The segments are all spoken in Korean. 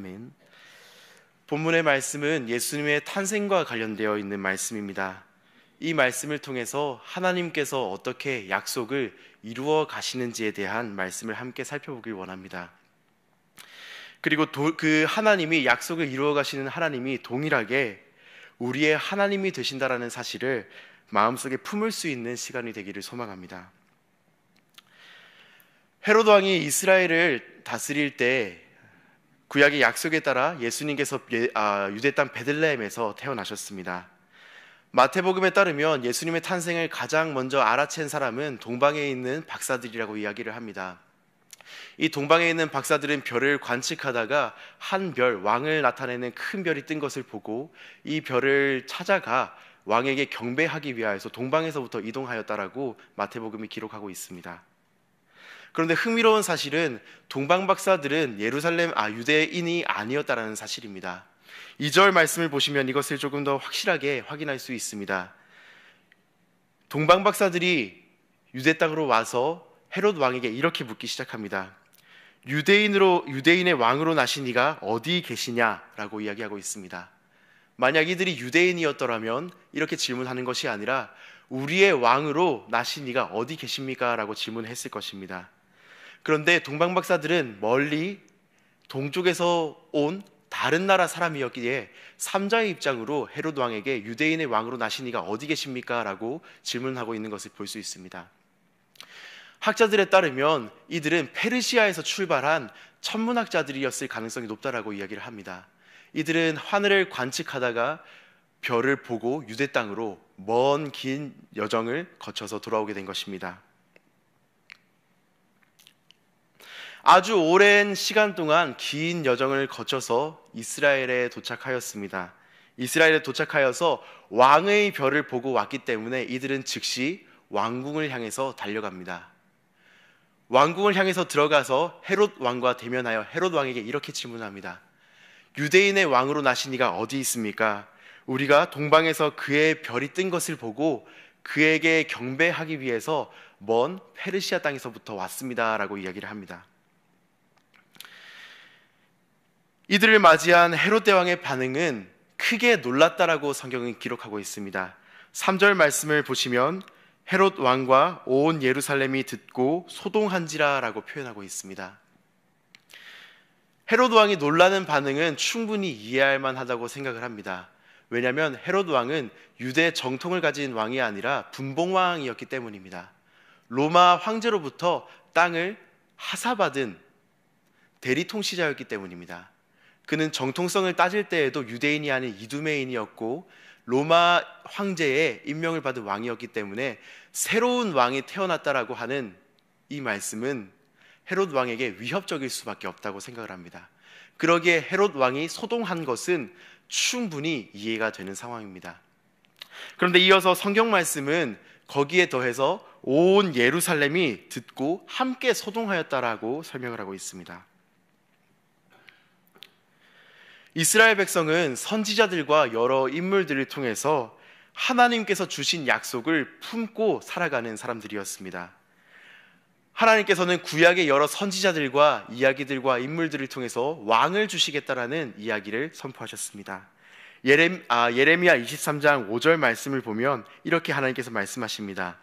아멘. 본문의 말씀은 예수님의 탄생과 관련되어 있는 말씀입니다. 이 말씀을 통해서 하나님께서 어떻게 약속을 이루어 가시는지에 대한 말씀을 함께 살펴보길 원합니다. 그리고 그 하나님이 약속을 이루어 가시는 하나님이 동일하게 우리의 하나님이 되신다라는 사실을 마음속에 품을 수 있는 시간이 되기를 소망합니다. 헤롯 왕이 이스라엘을 다스릴 때 구약의 약속에 따라 예수님께서 유대 땅 베들레헴에서 태어나셨습니다. 마태복음에 따르면 예수님의 탄생을 가장 먼저 알아챈 사람은 동방에 있는 박사들이라고 이야기를 합니다. 이 동방에 있는 박사들은 별을 관측하다가 한 별, 왕을 나타내는 큰 별이 뜬 것을 보고 이 별을 찾아가 왕에게 경배하기 위하여서 동방에서부터 이동하였다라고 마태복음이 기록하고 있습니다. 그런데 흥미로운 사실은 동방 박사들은 유대인이 아니었다라는 사실입니다. 2절 말씀을 보시면 이것을 조금 더 확실하게 확인할 수 있습니다. 동방 박사들이 유대 땅으로 와서 헤롯 왕에게 이렇게 묻기 시작합니다. 유대인의 왕으로 나신 이가 어디 계시냐라고 이야기하고 있습니다. 만약 이들이 유대인이었더라면 이렇게 질문하는 것이 아니라 우리의 왕으로 나신 이가 어디 계십니까? 라고 질문했을 것입니다. 그런데 동방 박사들은 멀리 동쪽에서 온 다른 나라 사람이었기에 삼자의 입장으로 헤롯 왕에게 유대인의 왕으로 나신 이가 어디 계십니까? 라고 질문하고 있는 것을 볼 수 있습니다. 학자들에 따르면 이들은 페르시아에서 출발한 천문학자들이었을 가능성이 높다라고 이야기를 합니다. 이들은 하늘을 관측하다가 별을 보고 유대 땅으로 먼 긴 여정을 거쳐서 돌아오게 된 것입니다. 아주 오랜 시간 동안 긴 여정을 거쳐서 이스라엘에 도착하였습니다. 이스라엘에 도착하여서 왕의 별을 보고 왔기 때문에 이들은 즉시 왕궁을 향해서 달려갑니다. 왕궁을 향해서 들어가서 헤롯 왕과 대면하여 헤롯 왕에게 이렇게 질문합니다. 유대인의 왕으로 나신 이가 어디 있습니까? 우리가 동방에서 그의 별이 뜬 것을 보고 그에게 경배하기 위해서 먼 페르시아 땅에서부터 왔습니다 라고 이야기를 합니다. 이들을 맞이한 헤롯 대왕의 반응은 크게 놀랐다라고 성경은 기록하고 있습니다. 3절 말씀을 보시면 헤롯 왕과 온 예루살렘이 듣고 소동한지라 라고 표현하고 있습니다. 헤롯 왕이 놀라는 반응은 충분히 이해할 만하다고 생각을 합니다. 왜냐하면 헤롯 왕은 유대 정통을 가진 왕이 아니라 분봉왕이었기 때문입니다. 로마 황제로부터 땅을 하사받은 대리 통치자였기 때문입니다. 그는 정통성을 따질 때에도 유대인이 아닌 이두메인이었고 로마 황제의 임명을 받은 왕이었기 때문에 새로운 왕이 태어났다라고 하는 이 말씀은 헤롯 왕에게 위협적일 수밖에 없다고 생각을 합니다. 그러기에 헤롯 왕이 소동한 것은 충분히 이해가 되는 상황입니다. 그런데 이어서 성경 말씀은 거기에 더해서 온 예루살렘이 듣고 함께 소동하였다라고 설명을 하고 있습니다. 이스라엘 백성은 선지자들과 여러 인물들을 통해서 하나님께서 주신 약속을 품고 살아가는 사람들이었습니다. 하나님께서는 구약의 여러 선지자들과 이야기들과 인물들을 통해서 왕을 주시겠다라는 이야기를 선포하셨습니다. 예레미야 23장 5절 말씀을 보면 이렇게 하나님께서 말씀하십니다.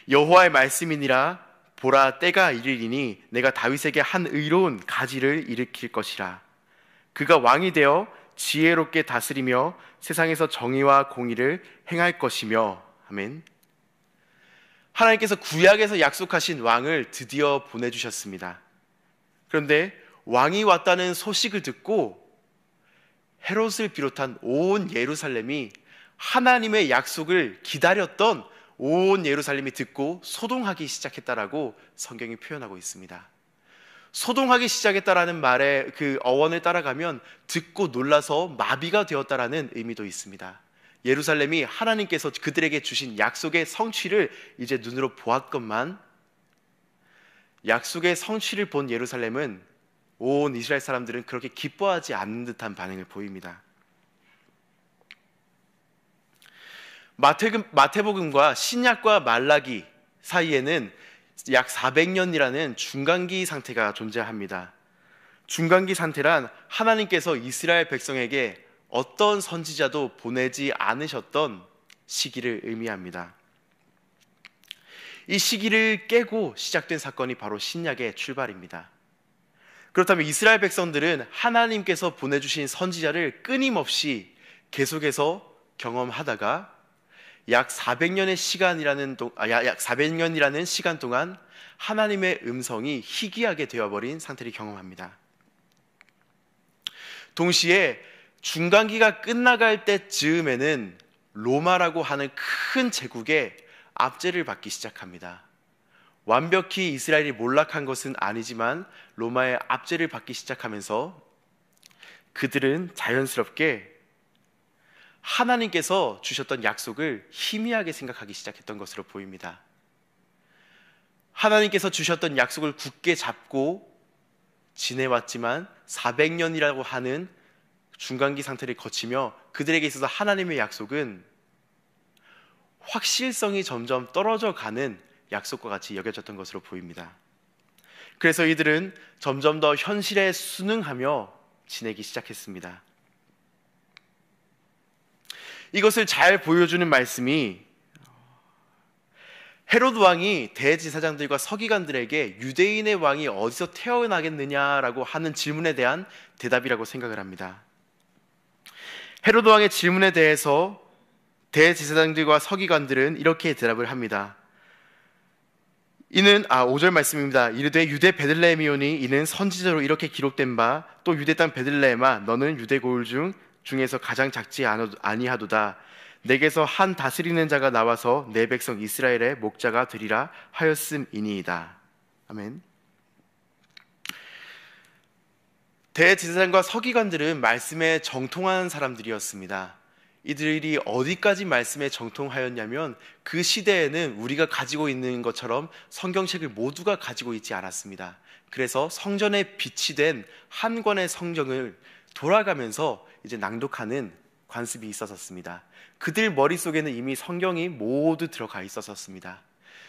여호와의 말씀이니라 보라 때가 이르리니 내가 다윗에게 한 의로운 가지를 일으킬 것이라. 그가 왕이 되어 지혜롭게 다스리며 세상에서 정의와 공의를 행할 것이며. 아멘. 하나님께서 구약에서 약속하신 왕을 드디어 보내주셨습니다. 그런데 왕이 왔다는 소식을 듣고 헤롯을 비롯한 온 예루살렘이 하나님의 약속을 기다렸던 온 예루살렘이 듣고 소동하기 시작했다라고 성경이 표현하고 있습니다. 소동하기 시작했다라는 말의 그 어원을 따라가면 듣고 놀라서 마비가 되었다라는 의미도 있습니다. 예루살렘이 하나님께서 그들에게 주신 약속의 성취를 이제 눈으로 보았건만 약속의 성취를 본 예루살렘은 온 이스라엘 사람들은 그렇게 기뻐하지 않는 듯한 반응을 보입니다. 마태복음과 신약과 말라기 사이에는 약 400년이라는 중간기 상태가 존재합니다. 중간기 상태란 하나님께서 이스라엘 백성에게 어떤 선지자도 보내지 않으셨던 시기를 의미합니다. 이 시기를 깨고 시작된 사건이 바로 신약의 출발입니다. 그렇다면 이스라엘 백성들은 하나님께서 보내주신 선지자를 끊임없이 계속해서 경험하다가 약 400년의 시간 동안 하나님의 음성이 희귀하게 되어버린 상태를 경험합니다. 동시에 중간기가 끝나갈 때쯤에는 로마라고 하는 큰 제국의 압제를 받기 시작합니다. 완벽히 이스라엘이 몰락한 것은 아니지만 로마의 압제를 받기 시작하면서 그들은 자연스럽게 하나님께서 주셨던 약속을 희미하게 생각하기 시작했던 것으로 보입니다. 하나님께서 주셨던 약속을 굳게 잡고 지내왔지만 400년이라고 하는 중간기 상태를 거치며 그들에게 있어서 하나님의 약속은 확실성이 점점 떨어져 가는 약속과 같이 여겨졌던 것으로 보입니다. 그래서 이들은 점점 더 현실에 순응하며 지내기 시작했습니다. 이것을 잘 보여주는 말씀이 헤롯 왕이 대제사장들과 서기관들에게 유대인의 왕이 어디서 태어나겠느냐라고 하는 질문에 대한 대답이라고 생각을 합니다. 헤롯 왕의 질문에 대해서 대제사장들과 서기관들은 이렇게 대답을 합니다. 이는 5절 말씀입니다. 이르되 유대 베들레헴이오니 이는 선지자로 이렇게 기록된 바 또 유대 땅 베들레헴아 너는 유대 고을 중에서 가장 작지 아니하도다. 내게서 한 다스리는 자가 나와서 내 백성 이스라엘의 목자가 되리라 하였음이니이다. 아멘. 대제사장과 서기관들은 말씀에 정통한 사람들이었습니다. 이들이 어디까지 말씀에 정통하였냐면 그 시대에는 우리가 가지고 있는 것처럼 성경책을 모두가 가지고 있지 않았습니다. 그래서 성전에 비치된 한 권의 성경을 돌아가면서 이제 낭독하는 관습이 있었습니다. 그들 머릿속에는 이미 성경이 모두 들어가 있었습니다.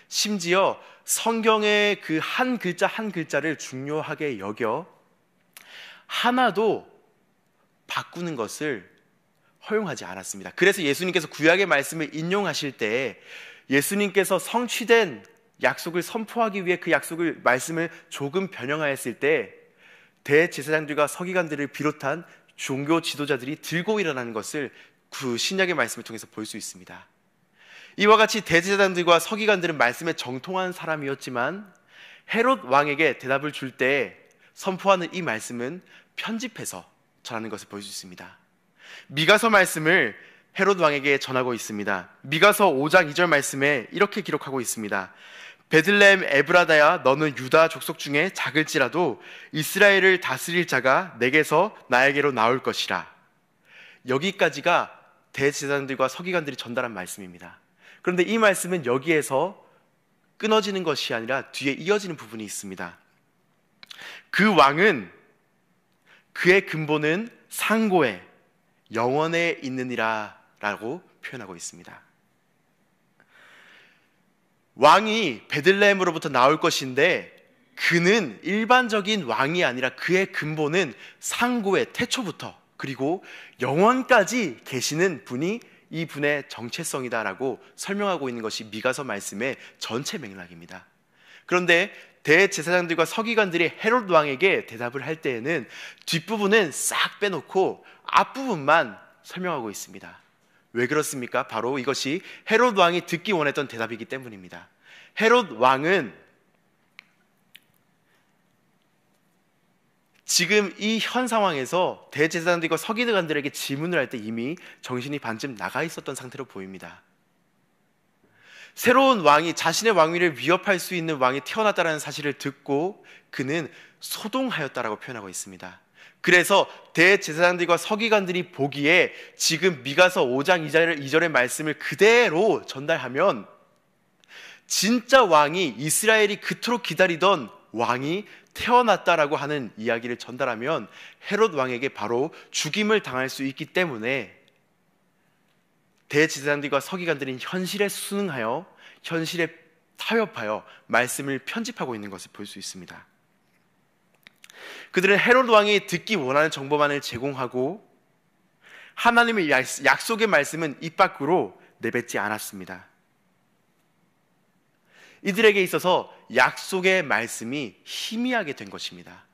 심지어 성경의 그 한 글자 한 글자를 중요하게 여겨 하나도 바꾸는 것을 허용하지 않았습니다. 그래서 예수님께서 구약의 말씀을 인용하실 때 예수님께서 성취된 약속을 선포하기 위해 그 말씀을 조금 변형하였을 때 대제사장들과 서기관들을 비롯한 종교 지도자들이 들고 일어나는 것을 그 신약의 말씀을 통해서 볼 수 있습니다. 이와 같이 대제사장들과 서기관들은 말씀에 정통한 사람이었지만 헤롯 왕에게 대답을 줄 때 선포하는 이 말씀은 편집해서 전하는 것을 볼 수 있습니다. 미가서 말씀을 헤롯 왕에게 전하고 있습니다. 미가서 5장 2절 말씀에 이렇게 기록하고 있습니다. 베들레헴 에브라다야 너는 유다 족속 중에 작을지라도 이스라엘을 다스릴 자가 내게서 나에게로 나올 것이라. 여기까지가 대제사장들과 서기관들이 전달한 말씀입니다. 그런데 이 말씀은 여기에서 끊어지는 것이 아니라 뒤에 이어지는 부분이 있습니다. 그 왕은 그의 근본은 상고에 영원에 있느니라 라고 표현하고 있습니다. 왕이 베들레헴으로부터 나올 것인데 그는 일반적인 왕이 아니라 그의 근본은 상고의 태초부터 그리고 영원까지 계시는 분이 이 분의 정체성이다라고 설명하고 있는 것이 미가서 말씀의 전체 맥락입니다. 그런데 대제사장들과 서기관들이 헤롯 왕에게 대답을 할 때에는 뒷부분은 싹 빼놓고 앞부분만 설명하고 있습니다. 왜 그렇습니까? 바로 이것이 헤롯 왕이 듣기 원했던 대답이기 때문입니다. 헤롯 왕은 지금 이 현 상황에서 대제사장들과 서기관들에게 질문을 할 때 이미 정신이 반쯤 나가 있었던 상태로 보입니다. 새로운 왕이 자신의 왕위를 위협할 수 있는 왕이 태어났다는 사실을 듣고 그는 소동하였다라고 표현하고 있습니다. 그래서 대제사장들과 서기관들이 보기에 지금 미가서 5장 2절의 말씀을 그대로 전달하면 진짜 왕이 이스라엘이 그토록 기다리던 왕이 태어났다라고 하는 이야기를 전달하면 헤롯 왕에게 바로 죽임을 당할 수 있기 때문에 대제사장들과 서기관들은 현실에 순응하여 현실에 타협하여 말씀을 편집하고 있는 것을 볼 수 있습니다. 그들은 헤롯 왕이 듣기 원하는 정보만을 제공하고 하나님의 약속의 말씀은 입 밖으로 내뱉지 않았습니다. 이들에게 있어서 약속의 말씀이 희미하게 된 것입니다.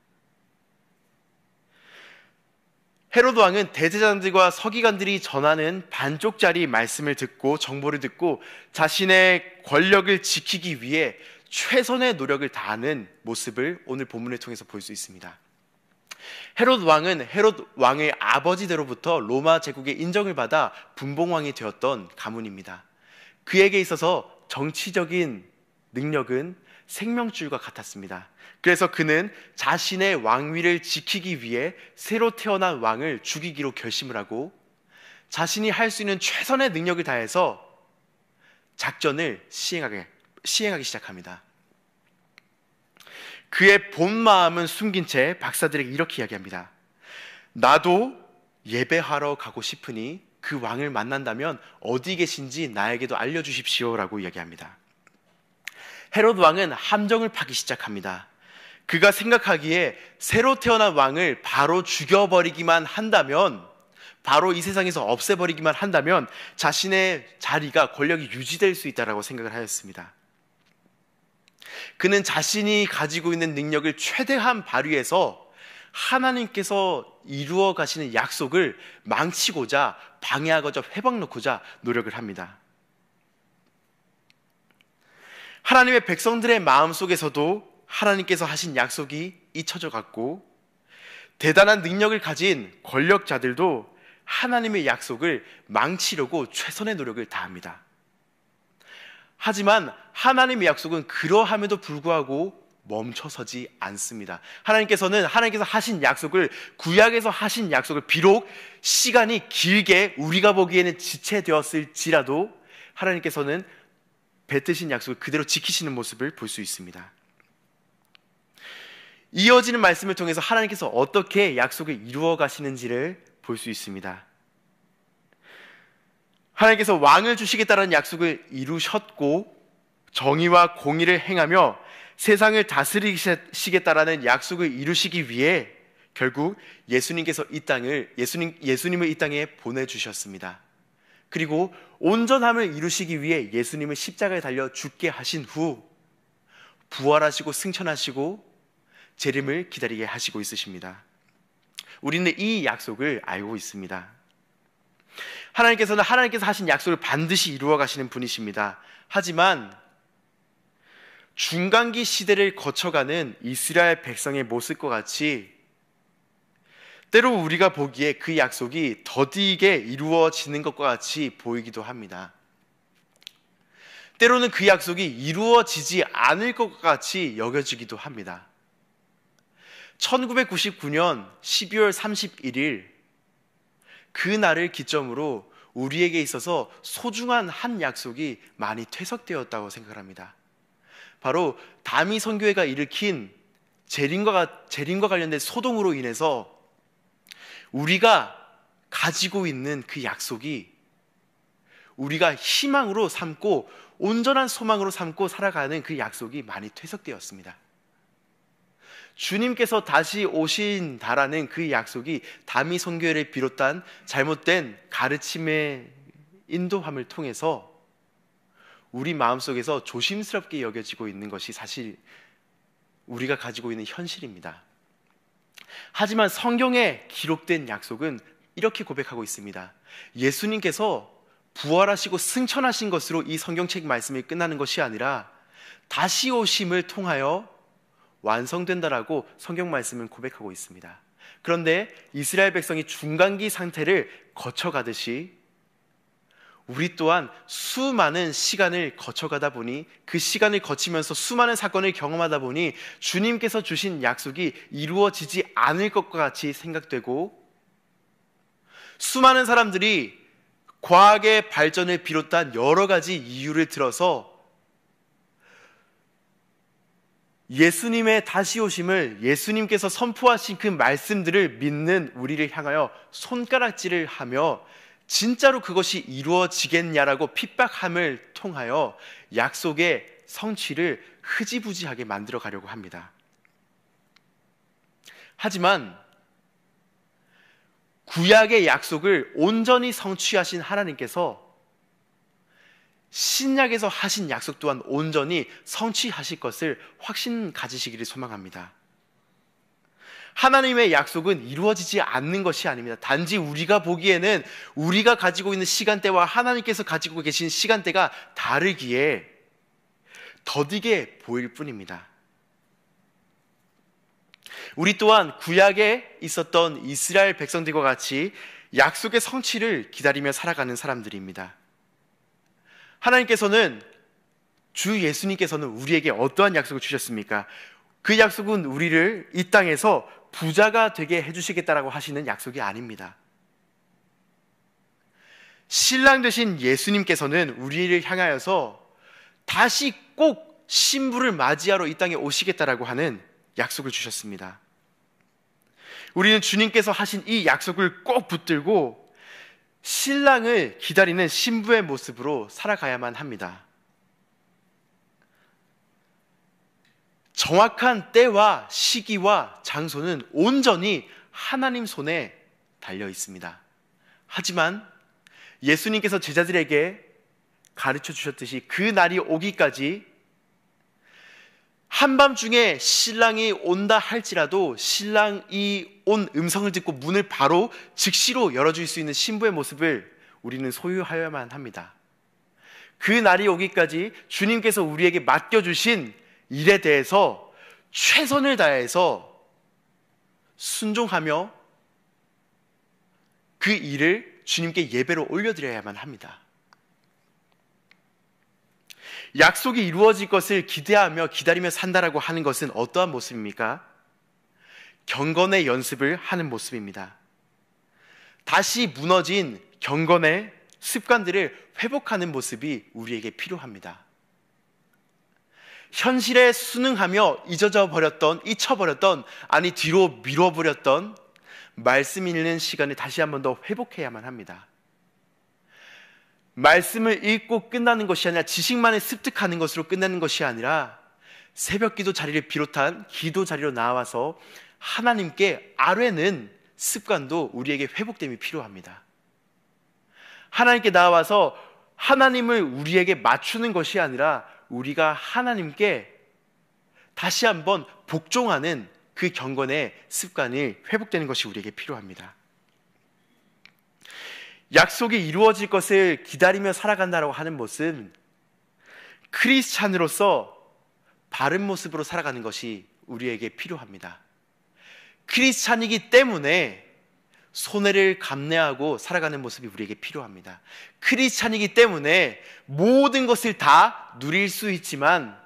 헤롯 왕은 대제사장들과 서기관들이 전하는 반쪽짜리 말씀을 듣고 정보를 듣고 자신의 권력을 지키기 위해 최선의 노력을 다하는 모습을 오늘 본문을 통해서 볼 수 있습니다. 헤롯 왕은 헤롯 왕의 아버지대로부터 로마 제국의 인정을 받아 분봉왕이 되었던 가문입니다. 그에게 있어서 정치적인 능력은 생명줄과 같았습니다. 그래서 그는 자신의 왕위를 지키기 위해 새로 태어난 왕을 죽이기로 결심을 하고 자신이 할 수 있는 최선의 능력을 다해서 작전을 시행하기 시작합니다. 그의 본 마음은 숨긴 채 박사들에게 이렇게 이야기합니다. 나도 예배하러 가고 싶으니 그 왕을 만난다면 어디 계신지 나에게도 알려주십시오 라고 이야기합니다. 헤롯 왕은 함정을 파기 시작합니다. 그가 생각하기에 새로 태어난 왕을 바로 죽여버리기만 한다면, 바로 이 세상에서 없애버리기만 한다면 자신의 자리가, 권력이 유지될 수 있다고 생각을 하였습니다. 그는 자신이 가지고 있는 능력을 최대한 발휘해서 하나님께서 이루어 가시는 약속을 망치고자, 방해하고자, 회방놓고자 노력을 합니다. 하나님의 백성들의 마음속에서도 하나님께서 하신 약속이 잊혀져 갔고, 대단한 능력을 가진 권력자들도 하나님의 약속을 망치려고 최선의 노력을 다합니다. 하지만 하나님의 약속은 그러함에도 불구하고 멈춰서지 않습니다. 하나님께서 하신 약속을, 구약에서 하신 약속을 비록 시간이 길게 우리가 보기에는 지체되었을지라도 하나님께서는 뱉으신 약속을 그대로 지키시는 모습을 볼 수 있습니다. 이어지는 말씀을 통해서 하나님께서 어떻게 약속을 이루어 가시는지를 볼 수 있습니다. 하나님께서 왕을 주시겠다는 약속을 이루셨고 정의와 공의를 행하며 세상을 다스리시겠다라는 약속을 이루시기 위해 결국 예수님을 이 땅에 보내주셨습니다. 그리고 온전함을 이루시기 위해 예수님을 십자가에 달려 죽게 하신 후 부활하시고 승천하시고 재림을 기다리게 하시고 있으십니다. 우리는 이 약속을 알고 있습니다. 하나님께서 하신 약속을 반드시 이루어 가시는 분이십니다. 하지만 중간기 시대를 거쳐가는 이스라엘 백성의 모습과 같이 때로 우리가 보기에 그 약속이 더디게 이루어지는 것과 같이 보이기도 합니다. 때로는 그 약속이 이루어지지 않을 것 같이 여겨지기도 합니다. 1999년 12월 31일 그 날을 기점으로 우리에게 있어서 소중한 한 약속이 많이 퇴색되었다고 생각을 합니다. 바로 다미 선교회가 일으킨 재림과 관련된 소동으로 인해서 우리가 가지고 있는 그 약속이 우리가 희망으로 삼고 온전한 소망으로 삼고 살아가는 그 약속이 많이 퇴색되었습니다. 주님께서 다시 오신다라는 그 약속이 다미 선교회를 비롯한 잘못된 가르침의 인도함을 통해서 우리 마음속에서 조심스럽게 여겨지고 있는 것이 사실 우리가 가지고 있는 현실입니다. 하지만 성경에 기록된 약속은 이렇게 고백하고 있습니다. 예수님께서 부활하시고 승천하신 것으로 이 성경책 말씀이 끝나는 것이 아니라 다시 오심을 통하여 완성된다라고 성경 말씀은 고백하고 있습니다. 그런데 이스라엘 백성이 중간기 상태를 거쳐가듯이 우리 또한 수많은 시간을 거쳐가다 보니, 그 시간을 거치면서 수많은 사건을 경험하다 보니 주님께서 주신 약속이 이루어지지 않을 것과 같이 생각되고, 수많은 사람들이 과학의 발전을 비롯한 여러 가지 이유를 들어서 예수님의 다시 오심을, 예수님께서 선포하신 그 말씀들을 믿는 우리를 향하여 손가락질을 하며 진짜로 그것이 이루어지겠냐라고 핍박함을 통하여 약속의 성취를 흐지부지하게 만들어 가려고 합니다. 하지만 구약의 약속을 온전히 성취하신 하나님께서 신약에서 하신 약속 또한 온전히 성취하실 것을 확신 가지시기를 소망합니다. 하나님의 약속은 이루어지지 않는 것이 아닙니다. 단지 우리가 보기에는 우리가 가지고 있는 시간대와 하나님께서 가지고 계신 시간대가 다르기에 더디게 보일 뿐입니다. 우리 또한 구약에 있었던 이스라엘 백성들과 같이 약속의 성취를 기다리며 살아가는 사람들입니다. 하나님께서는, 주 예수님께서는 우리에게 어떠한 약속을 주셨습니까? 그 약속은 우리를 이 땅에서 부자가 되게 해주시겠다라고 하시는 약속이 아닙니다. 신랑 되신 예수님께서는 우리를 향하여서 다시 꼭 신부를 맞이하러 이 땅에 오시겠다라고 하는 약속을 주셨습니다. 우리는 주님께서 하신 이 약속을 꼭 붙들고 신랑을 기다리는 신부의 모습으로 살아가야만 합니다. 정확한 때와 시기와 장소는 온전히 하나님 손에 달려 있습니다. 하지만 예수님께서 제자들에게 가르쳐 주셨듯이 그 날이 오기까지 한밤중에 신랑이 온다 할지라도 신랑이 온 음성을 듣고 문을 바로 즉시로 열어줄 수 있는 신부의 모습을 우리는 소유하여야만 합니다. 그 날이 오기까지 주님께서 우리에게 맡겨주신 일에 대해서 최선을 다해서 순종하며 그 일을 주님께 예배로 올려드려야만 합니다. 약속이 이루어질 것을 기대하며 기다리며 산다라고 하는 것은 어떠한 모습입니까? 경건의 연습을 하는 모습입니다. 다시 무너진 경건의 습관들을 회복하는 모습이 우리에게 필요합니다. 현실에 순응하며 잊혀버렸던, 아니 뒤로 미뤄버렸던 말씀 읽는 시간을 다시 한 번 더 회복해야만 합니다. 말씀을 읽고 끝나는 것이 아니라 지식만을 습득하는 것으로 끝나는 것이 아니라 새벽 기도 자리를 비롯한 기도 자리로 나와서 하나님께 아뢰는 습관도 우리에게 회복됨이 필요합니다. 하나님께 나와서 하나님을 우리에게 맞추는 것이 아니라 우리가 하나님께 다시 한번 복종하는 그 경건의 습관이 회복되는 것이 우리에게 필요합니다. 약속이 이루어질 것을 기다리며 살아간다고 하는 것은 크리스찬으로서 바른 모습으로 살아가는 것이 우리에게 필요합니다. 크리스찬이기 때문에 손해를 감내하고 살아가는 모습이 우리에게 필요합니다. 크리스찬이기 때문에 모든 것을 다 누릴 수 있지만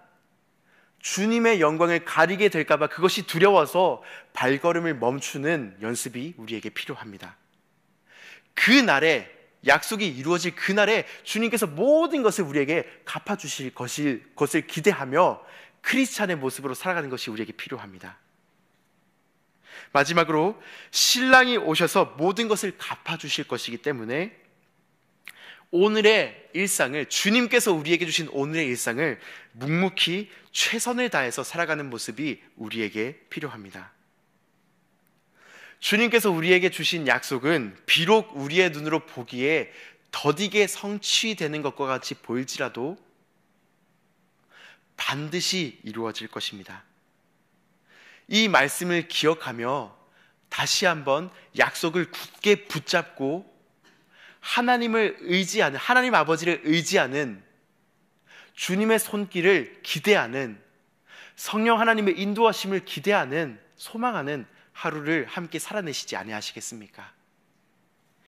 주님의 영광을 가리게 될까봐 그것이 두려워서 발걸음을 멈추는 연습이 우리에게 필요합니다. 그 날에, 약속이 이루어질 그날에 주님께서 모든 것을 우리에게 갚아주실 것을 기대하며 크리스찬의 모습으로 살아가는 것이 우리에게 필요합니다. 마지막으로 신랑이 오셔서 모든 것을 갚아주실 것이기 때문에 오늘의 일상을, 주님께서 우리에게 주신 오늘의 일상을 묵묵히 최선을 다해서 살아가는 모습이 우리에게 필요합니다. 주님께서 우리에게 주신 약속은 비록 우리의 눈으로 보기에 더디게 성취되는 것과 같이 보일지라도 반드시 이루어질 것입니다. 이 말씀을 기억하며 다시 한번 약속을 굳게 붙잡고 하나님을 의지하는, 하나님 아버지를 의지하는, 주님의 손길을 기대하는, 성령 하나님의 인도하심을 기대하는, 소망하는 하루를 함께 살아내시지 아니하시겠습니까?